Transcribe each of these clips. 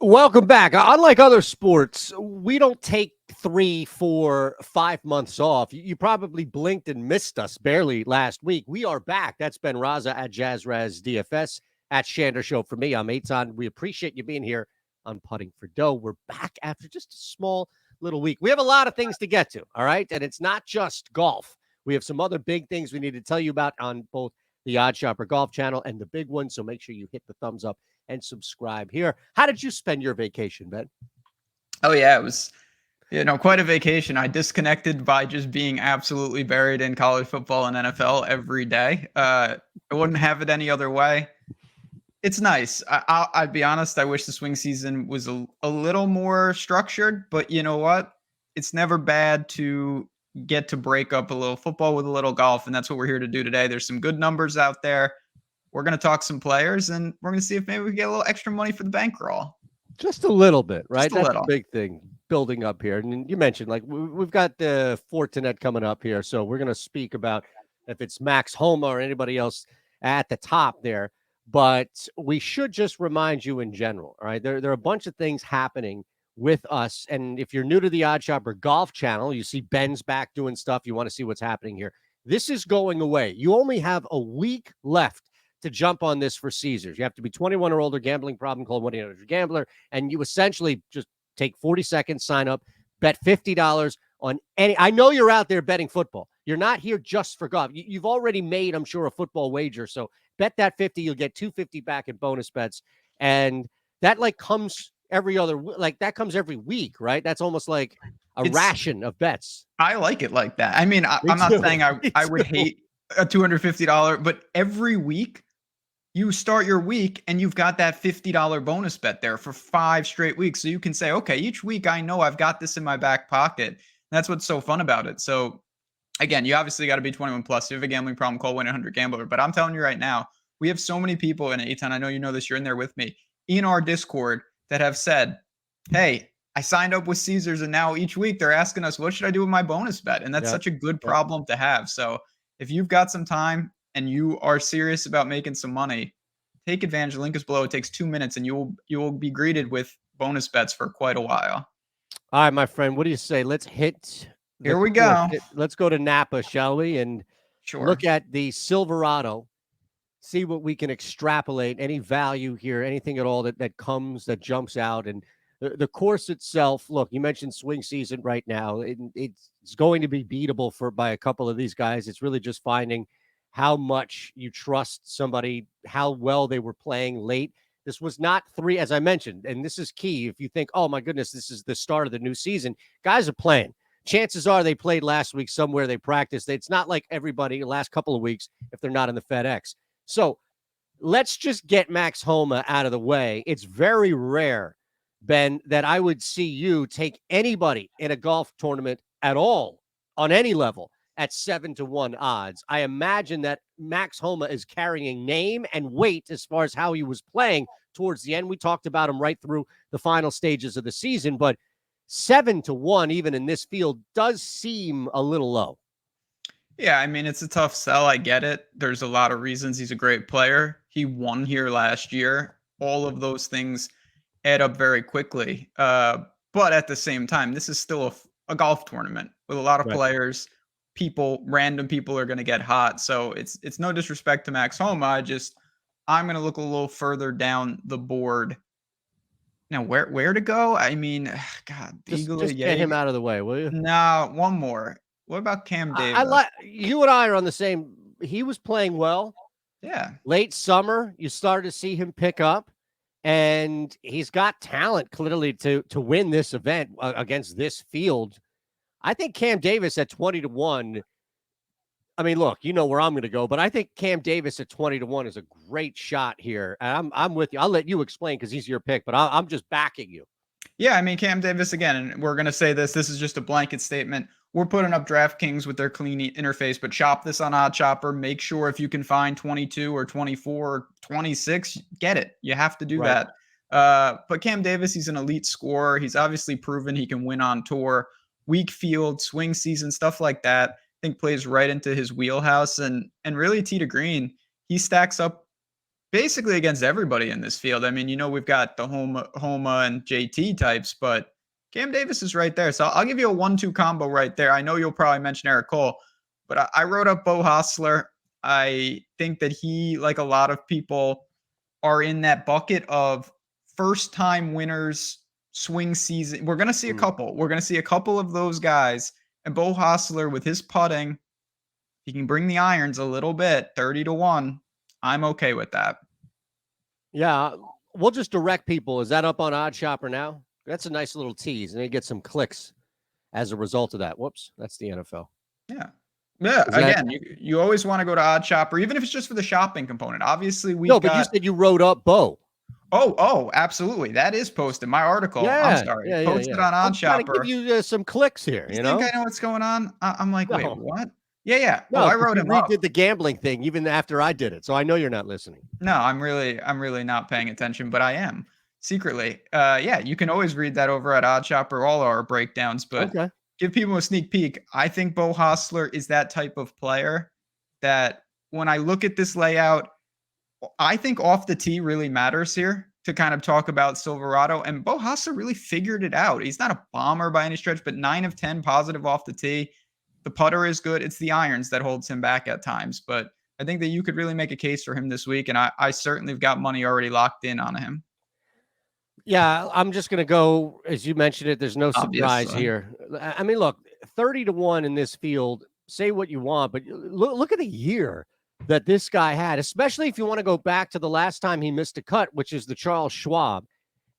Welcome back. Unlike other sports, we don't take 3, 4, 5 months off. You probably blinked and missed us barely last week. We are back. That's been Rasa at JazzRaz DFS at Shander Show. For me, I'm Eytan. We appreciate you being here on Putting for Dough. We're back after just a small little week. We have a lot of things to get to, all right? And it's not just golf. We have some other big things we need to tell you about on both the Odd Shopper Golf channel and the big one. So make sure you hit the thumbs up and subscribe here. How did you spend your vacation, Ben? Oh, yeah, it was, quite a vacation. I disconnected by just being absolutely buried in college football and NFL every day. I wouldn't have it any other way. It's nice. I'd be honest. I wish the swing season was a little more structured, but you know what? It's never bad to get to break up a little football with a little golf, and that's what we're here to do today. There's some good numbers out there. We're going to talk some players, and we're going to see if maybe we get a little extra money for the bankroll. Just a little bit, right? That's the big thing building up here. And you mentioned, like, we've got the Fortinet coming up here. So we're going to speak about if it's Max Homa or anybody else at the top there. But we should just remind you in general, all right? There are a bunch of things happening with us. And if you're new to the Odd Shopper Golf channel, you see Ben's back doing stuff. You want to see what's happening here. This is going away. You only have a week left to jump on this for Caesars. You have to be 21 or older, gambling problem, call 1-800-GAMBLER, and you essentially just take 40 seconds, sign up, bet $50 on any. I know you're out there betting football. You're not here just for golf. You've already made, I'm sure, a football wager. So bet that 50, you'll get 250 back in bonus bets. And that comes every other, that comes every week, right? That's almost like a ration of bets. I like it like that. I mean, I'm not saying I would hate a $250, but every week you start your week and you've got that $50 bonus bet there for 5 straight weeks. So you can say, okay, each week I know I've got this in my back pocket. And that's what's so fun about it. So again, you obviously got to be 21 plus. If you have a gambling problem, call 1-800-GAMBLER. But I'm telling you right now, we have so many people in Eytan, I know you know this, you're in there with me, in our Discord that have said, hey, I signed up with Caesars and now each week they're asking us, what should I do with my bonus bet? And that's such a good problem to have. So if you've got some time and you are serious about making some money, take advantage. The link is below. It takes 2 minutes and you will be greeted with bonus bets for quite a while. All right, my friend, what do you say? Let's hit. Here we go. Let's go to Napa, shall we? And look at the Silverado, see what we can extrapolate, any value here, anything at all that comes, that jumps out. And the course itself, look, you mentioned swing season right now. It's going to be beatable by a couple of these guys. It's really just finding how much you trust somebody, how well they were playing late. This was not 3, as I mentioned, and this is key. If you think, oh, my goodness, this is the start of the new season, guys are playing. Chances are they played last week somewhere, they practiced. It's not like everybody the last couple of weeks if they're not in the FedEx. So let's just get Max Homa out of the way. It's very rare, Ben, that I would see you take anybody in a golf tournament at all on any level at 7-1 odds. I imagine that Max Homa is carrying name and weight as far as how he was playing towards the end. We talked about him right through the final stages of the season, but 7-1, even in this field, does seem a little low. Yeah, I mean, it's a tough sell. I get it. There's a lot of reasons. He's a great player. He won here last year. All of those things add up very quickly. But at the same time, this is still a golf tournament with a lot of players. Random people are going to get hot. So it's no disrespect to Max Homa. I'm going to look a little further down the board. Now, where to go? I mean, God, just get him out of the way, will you? No, one more. What about Cam Davis? I like you and I are on the same. He was playing well. Yeah. Late summer, you started to see him pick up, and he's got talent clearly to win this event against this field. I think Cam Davis at 20-1. I mean, look, you know where I'm going to go, but I think Cam Davis at 20-1 is a great shot here. And I'm with you. I'll let you explain because he's your pick, but I'm just backing you. Yeah, I mean, Cam Davis, again, and we're going to say this is just a blanket statement. We're putting up DraftKings with their clean interface, but shop this on Odd Shopper. Make sure if you can find 22 or 24 or 26, get it. You have to do that. But Cam Davis, he's an elite scorer. He's obviously proven he can win on tour. Weak field, swing season, stuff like that, I think plays right into his wheelhouse. And really, tee to green, he stacks up basically against everybody in this field. I mean, we've got the Homa and JT types, but Cam Davis is right there. So I'll give you a 1-2 combo right there. I know you'll probably mention Eric Cole, but I wrote up Beau Hossler. I think that he, like a lot of people, are in that bucket of first-time winners, swing season. We're going to see a couple. We're going to see a couple of those guys. And Beau Hossler, with his putting, he can bring the irons a little bit, 30-1. I'm okay with that. Yeah, we'll just direct people. Is that up on Odd Shopper now? That's a nice little tease, and they get some clicks as a result of that. Whoops, that's the NFL. Yeah. Again, you always want to go to Odd Shopper, even if it's just for the shopping component. Obviously, No, but you said you wrote up Beau. Oh, absolutely. That is posted. My article. Yeah, I'm sorry. Posted on Odd Shopper. I'm trying to give you some clicks here. You think I know what's going on? I'm like, wait, what? Yeah. No, I wrote him up. You redid the gambling thing even after I did it, so I know you're not listening. No, I'm really not paying attention, but I am secretly. Yeah, you can always read that over at Odd Shopper, all our breakdowns, but give people a sneak peek. I think Beau Hossler is that type of player that when I look at this layout, I think off the tee really matters here to kind of talk about Silverado, and Beau Hossler really figured it out. He's not a bomber by any stretch, but 9 of 10 positive off the tee. The putter is good. It's the irons that holds him back at times, but I think that you could really make a case for him this week, and I certainly have got money already locked in on him. Yeah, I'm just going to go, as you mentioned it, there's no surprise here. I mean, look, 30-1 in this field, say what you want, but look at the year that this guy had, especially if you want to go back to the last time he missed a cut, which is the Charles Schwab.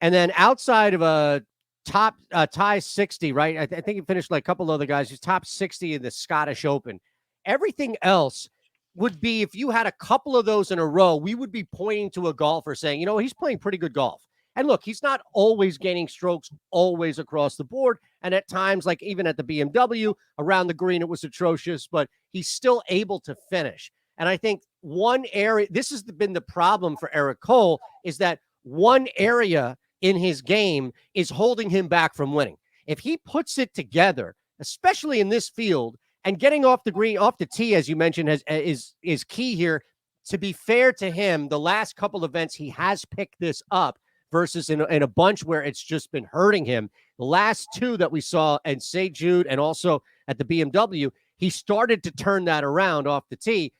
And then outside of a top tie 60, right? I think he finished like a couple other guys. He's top 60 in the Scottish Open. Everything else would be, if you had a couple of those in a row, we would be pointing to a golfer saying, he's playing pretty good golf. And look, he's not always gaining strokes always across the board. And at times, like even at the BMW, around the green, it was atrocious, but he's still able to finish. And I think one area, this has been the problem for Eric Cole, is that one area in his game is holding him back from winning. If he puts it together, especially in this field, and getting off the green, off the tee, as you mentioned, is key here. To be fair to him, the last couple events, he has picked this up versus in a bunch where it's just been hurting him. The last two that we saw at St. Jude and also at the BMW, he started to turn that around off the tee.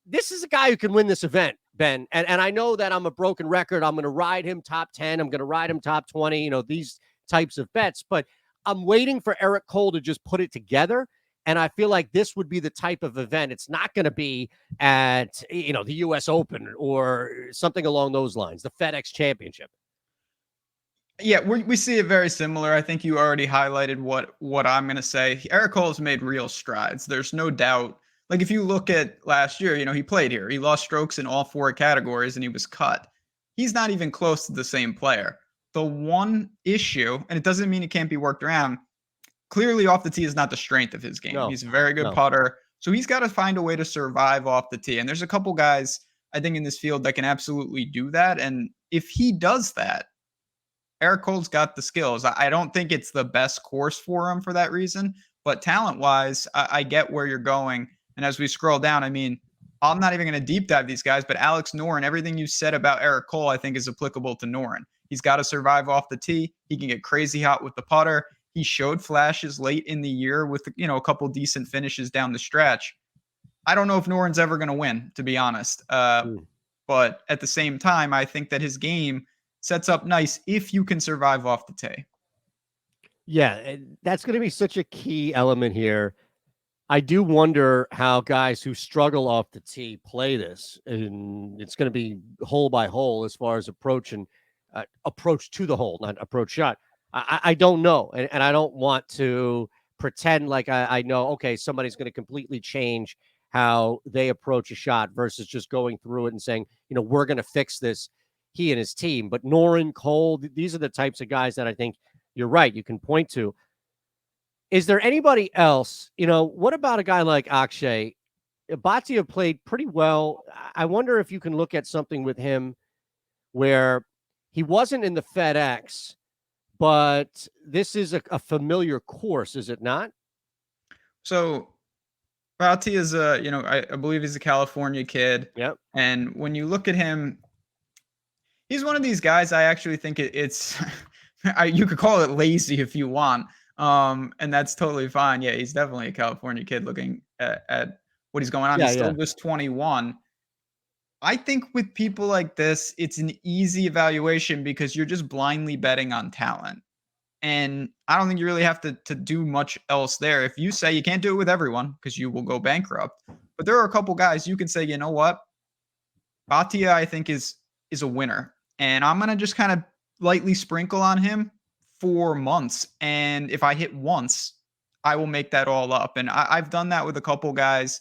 This is a guy who can win this event, Ben. And I know that I'm a broken record. I'm going to ride him top 10. I'm going to ride him top 20, these types of bets. But I'm waiting for Eric Cole to just put it together. And I feel like this would be the type of event. It's not going to be at, the U.S. Open or something along those lines, the FedEx Championship. Yeah, we see it very similar. I think you already highlighted what I'm going to say. Eric Cole has made real strides. There's no doubt. Like if you look at last year, he played here. He lost strokes in all 4 categories and he was cut. He's not even close to the same player. The one issue, and it doesn't mean it can't be worked around, clearly off the tee is not the strength of his game. No, he's a very good putter. So he's got to find a way to survive off the tee. And there's a couple guys, I think, in this field that can absolutely do that. And if he does that, Eric Cole's got the skills. I don't think it's the best course for him for that reason. But talent-wise, I get where you're going. And as we scroll down, I mean, I'm not even going to deep dive these guys, but Alex Noren, everything you said about Eric Cole, I think is applicable to Noren. He's got to survive off the tee. He can get crazy hot with the putter. He showed flashes late in the year with, a couple decent finishes down the stretch. I don't know if Noren's ever going to win, to be honest. But at the same time, I think that his game sets up nice if you can survive off the tee. Yeah, that's going to be such a key element here. I do wonder how guys who struggle off the tee play this, and it's going to be hole by hole as far as approach to the hole, not approach shot. I don't know, and I don't want to pretend like I know, okay, somebody's going to completely change how they approach a shot versus just going through it and saying, we're going to fix this, he and his team. But Noren, Cole, these are the types of guys that I think you're right, you can point to. Is there anybody else? What about a guy like Akshay? Bhatia played pretty well. I wonder if you can look at something with him where he wasn't in the FedEx, but this is a familiar course, is it not? So Bhatia is I believe he's a California kid. Yep. And when you look at him, He's one of these guys I actually think it's you could call it lazy if you want. And that's totally fine. Yeah, he's definitely a California kid looking at what he's going on. Yeah, He's still yeah. just 21. I think with people like this, it's an easy evaluation because you're just blindly betting on talent. And I don't think you really have to do much else there. If you say you can't do it with everyone because you will go bankrupt, but there are a couple guys you can say, you know what, Batia, I think is a winner, and I'm gonna just kind of lightly sprinkle on him for months. And if I hit once, I will make that all up. And I've done that with a couple guys,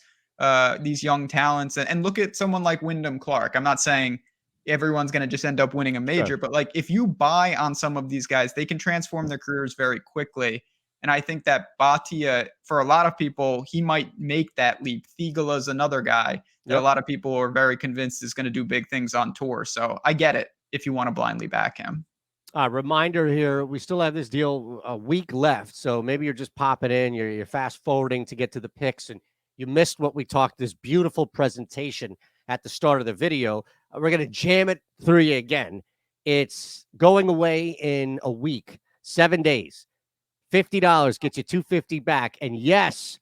these young talents, and look at someone like Wyndham Clark. I'm not saying everyone's gonna just end up winning a Sure. major, but like if you buy on some of these guys, they can transform their careers very quickly. And I think that Batia, for a lot of people, he might make that leap. Thigala's another guy that a Yep. lot of people are very convinced is going to do big things on tour. So I get it if you want to blindly back him. Reminder here, we still have this deal a week left. So maybe you're just popping in, you're fast forwarding to get to the picks, and you missed what we talked, this beautiful presentation at the start of the video. We're going to jam it through you again. It's going away in a week, 7 days. $50 gets you 250 back. And yes,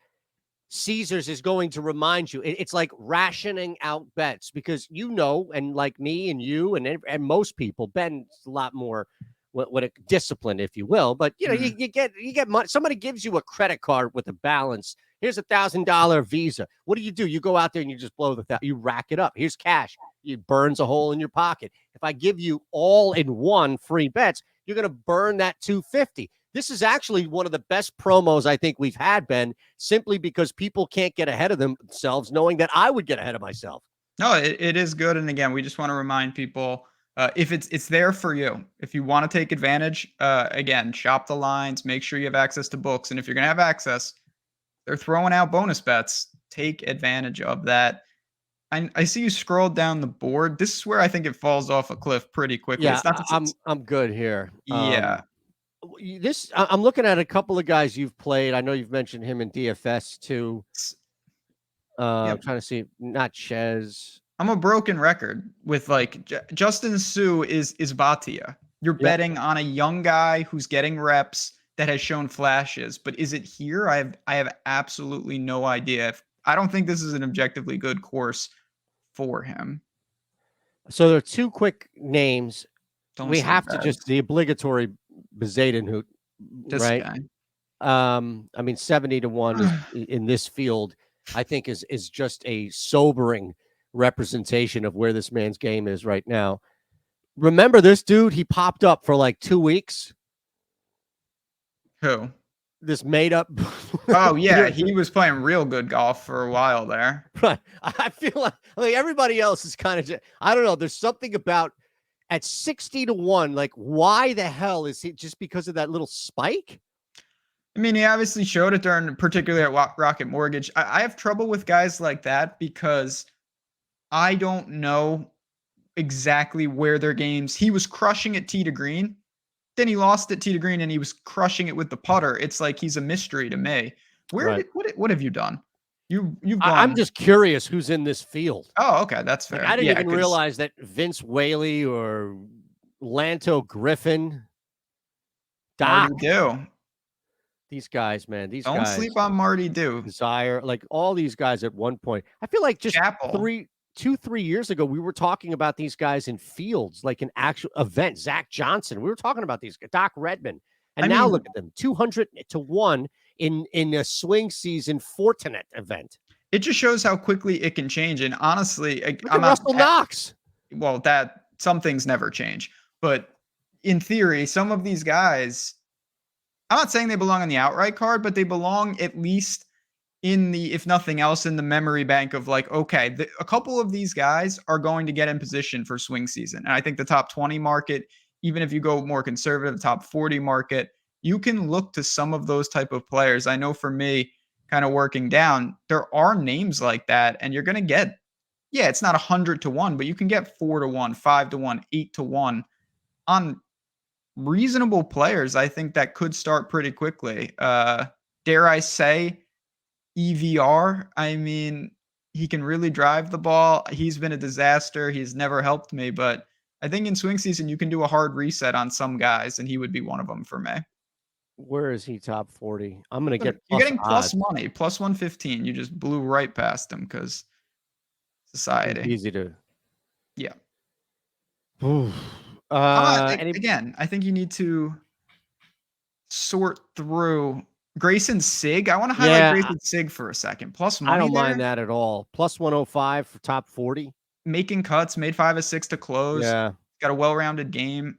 Caesars is going to remind you. It's like rationing out bets because and like me and you and most people, Ben's a lot more what a discipline, if you will. But Mm. you get money. Somebody gives you a credit card with a balance. Here's $1,000 Visa. What do? You go out there and you just blow you rack it up. Here's cash. It burns a hole in your pocket. If I give you all in one free bets, you're going to burn that 250. This is actually one of the best promos I think we've had, Ben, simply because people can't get ahead of themselves knowing that I would get ahead of myself. No, it is good. And again, we just want to remind people if it's there for you. If you want to take advantage, again, shop the lines, make sure you have access to books. And if you're going to have access, they're throwing out bonus bets. Take advantage of that. I see you scroll down the board. This is where I think it falls off a cliff pretty quickly. Yeah, It's not I'm good here. yeah. I'm looking at a couple of guys you've played. I know you've mentioned him in DFS too. Yep. Trying to see, not Ches. I'm a broken record with like Justin Sue is Batia. You're Yep. betting on a young guy who's getting reps that has shown flashes, but is it here? I have absolutely no idea. I don't think this is an objectively good course for him. So there are two quick names. Don't We say have to bad. just the obligatory Bezaden who, This right? guy. I mean, 70-1 is in this field, I think is just a sobering representation of where this man's game is right now. Remember this dude? He popped up for like 2 weeks. Who? This made up. Oh yeah, he was playing real good golf for a while there. Right. I feel like everybody else is kind of. I don't know. There's something about at 60-1. Like, why the hell is it just because of that little spike? I mean, he obviously showed it during, particularly at Rocket Mortgage. I have trouble with guys like that because I don't know exactly where their games. He was crushing at tee to green, then he lost at tee to green, and he was crushing it with the putter. It's like he's a mystery to me. Right. What have you done? You've I'm gone. just curious who's in this field. Oh, okay, that's Like, fair. I didn't Yeah, even because realize that Vince Whaley or Lanto Griffin, Marty Doc, Do. these guys, man, these Don't guys, sleep on Marty Do. Desire, like all these guys at one point. I feel like just Chapel. 3 years ago, we were talking about these guys in fields, like an actual event. Zach Johnson, we were talking about these, Doc Redman. And I now mean, look at them, 200-1 in a swing season Fortinet event. it just shows how quickly it can change. And honestly, Look I'm at not. Russell Knox. Well, that some things never change, but in theory, some of these guys, I'm not saying they belong on the outright card, but they belong at least in the, if nothing else, in the memory bank of like, okay, a couple of these guys are going to get in position for swing season. And I think the top 20 market, even if you go more conservative, the top 40 market, you can look to some of those type of players. I know for me, kind of working down, there are names like that, and you're going to get, yeah, it's not 100-1, but you can get 4-1, 5-1, 8-1 on reasonable players. I think that could start pretty quickly. Dare I say EVR? I mean, he can really drive the ball. He's been a disaster. He's never helped me, but I think in swing season, you can do a hard reset on some guys, and he would be one of them for me. Where is he top 40? I'm going to get You're plus getting odds. plus money, plus 115. You just blew right past him because It's society. easy to. Yeah. Any Again, I think you need to sort through Grayson Sig. I want to highlight Yeah, Grayson Sig for a second. Plus I money don't there. mind that at all. Plus 105 for top 40. Making cuts, made 5 of 6 to close. Yeah. Got a well-rounded game.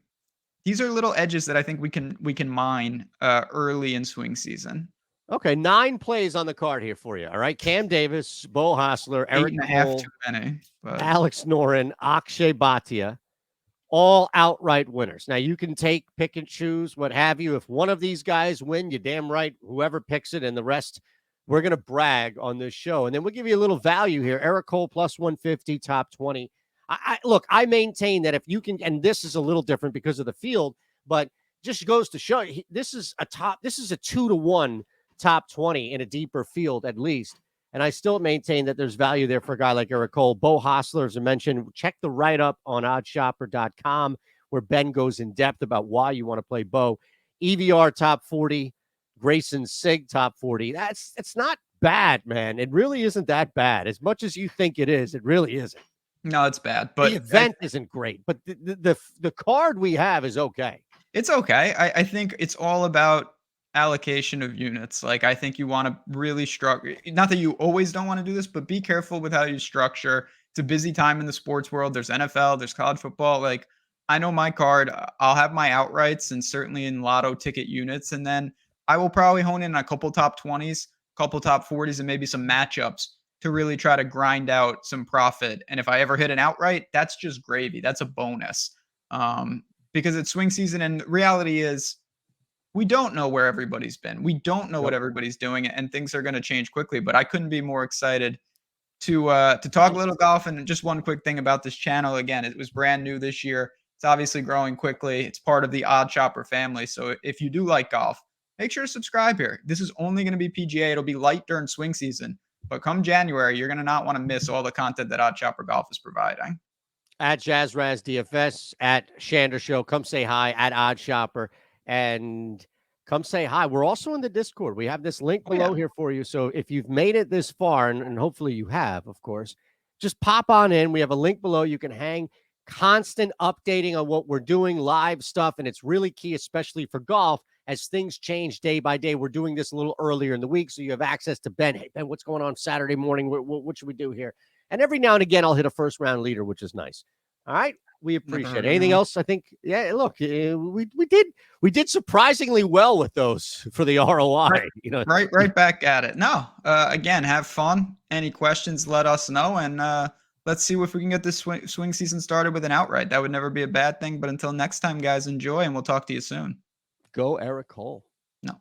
These are little edges that I think we can mine early in swing season. Okay, 9 plays on the card here for you. All right, Cam Davis, Bo Hostler, Eric 8.5 Cole, too many. But Alex Noren, Akshay Bhatia, all outright winners. Now you can pick and choose, what have you. If one of these guys win, you're damn right. Whoever picks it, and the rest, we're gonna brag on this show, and then we'll give you a little value here. Eric Cole plus 150, top 20. Look, I maintain that if you can, and this is a little different because of the field, but just goes to show this is a 2-to-1 top 20 in a deeper field at least. And I still maintain that there's value there for a guy like Eric Cole. Bo Hostler, as I mentioned, check the write-up on oddshopper.com where Ben goes in depth about why you want to play Bo. EVR top 40, Grayson Sig top 40. It's not bad, man. It really isn't that bad. As much as you think it is, it really isn't. no, it's bad. But the event isn't great, but the card we have is okay. It's okay. I think it's all about allocation of units. Like, I think you want to really structure, not that you always don't want to do this, but be careful with how you structure. It's a busy time in the sports world. There's NFL, there's college football. Like, I know my card, I'll have my outrights and certainly in lotto ticket units. And then I will probably hone in on a couple top 20s, couple top 40s, and maybe some matchups to really try to grind out some profit. And if I ever hit an outright, that's just gravy. That's a bonus. Because it's swing season, and reality is we don't know where everybody's been. We don't know what everybody's doing, and things are going to change quickly. But I couldn't be more excited to talk a little golf. And just one quick thing about this channel. Again, it was brand new this year. It's obviously growing quickly. It's part of the Odd Shopper family. So if you do like golf, make sure to subscribe here. This is only going to be PGA. It'll be light during swing season, but come January, you're going to not want to miss all the content that Odd Shopper Golf is providing. At JazzRaz DFS, at Shander Show. Come say hi at Odd Shopper and come say hi. We're also in the Discord. We have this link below here for you. So if you've made it this far, and hopefully you have, of course, just pop on in. We have a link below. You can hang constant updating on what we're doing, live stuff. And it's really key, especially for golf, as things change day by day. We're doing this a little earlier in the week, so you have access to Ben. Hey, Ben, what's going on Saturday morning? What should we do here? And every now and again, I'll hit a first round leader, which is nice. All right. We appreciate it. Anything else? I think, yeah, look, we did surprisingly well with those for the ROI. Right back at it. No, again, have fun. Any questions, let us know. And let's see if we can get this swing season started with an outright. That would never be a bad thing. But until next time, guys, enjoy, and we'll talk to you soon. Go Eric Cole. No.